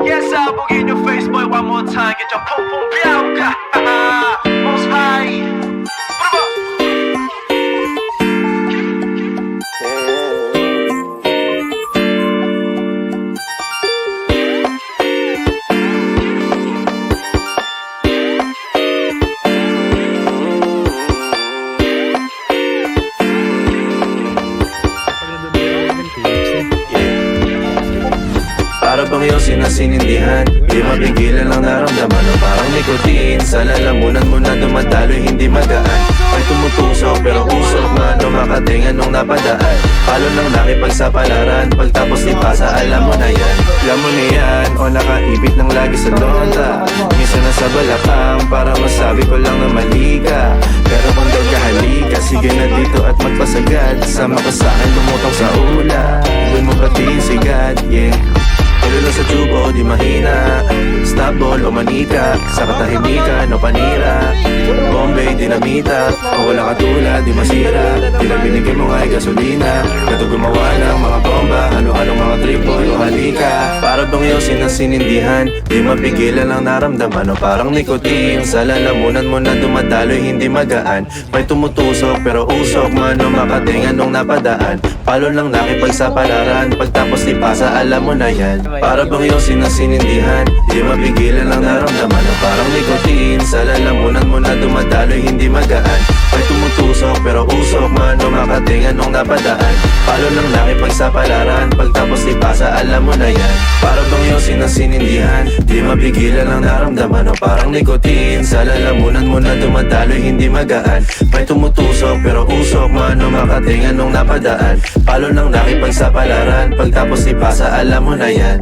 Yes, I will in your face, boy, one more time. Get your pum pum biauka. Most high. Put 'em up. Para bang iyong sinasinindihan, di mapigilan ang naramdaman o parang nikotin. Sa lalamunan mo na dumadaloy, hindi magaan. May tumutusok pero usok man o makatingan nung napadaan. Palo ng nakipagsapalaran, pagtapos di pasa, alam mo na yan. Alam mo na yan, o nakaibit ng lagi sa lonta. Minsan nasa balakang, para masabi ko lang na mali ka. Pero kung daw kahalika, sige na dito at magpasagad. Sama ka sa akin, lumutang sa ula. Doon mo patiin sigad, yeah. Tulala sa tubo, di mahina. Stop ball o manika. Sa katahimikan o panira. Bombay, dinamita. O wala katulad, di masira. Tila binigay mo nga'y gasolina. Kato gumawa ng mga bomba. Halo-halong mga triple o halika. Para bang iyong sinasinindihan, di mapigilan ang naramdaman o parang nikotin. Sa lalamunan mo na dumadaloy, hindi magaan. May tumutusok pero usok man o makatingan nung napadaan. Palo lang nakipagsapalaran, pagtapos di pasa, alam mo na yan. Para bang iyong sinasinindihan, di mapigilan ang naramdaman o parang nikotin. Sa lalamunan mo na dumadaloy, hindi magaan. May tumutusok pero usok man o makatingan nung napadaan. Palo lang nakipagsapalaran, pagtapos di pasa, alam mo na yan. Para bang iyong sinasinindihan, di mapigilan ang naramdaman o parang nikotin. Sa lalamunan mo na dumadaloy, hindi magaan. May tumutusok pero usok man o makatingan nung napadaan. Palo lang nakipagsapalaran, pagtapos di pasa, alam mo na yan.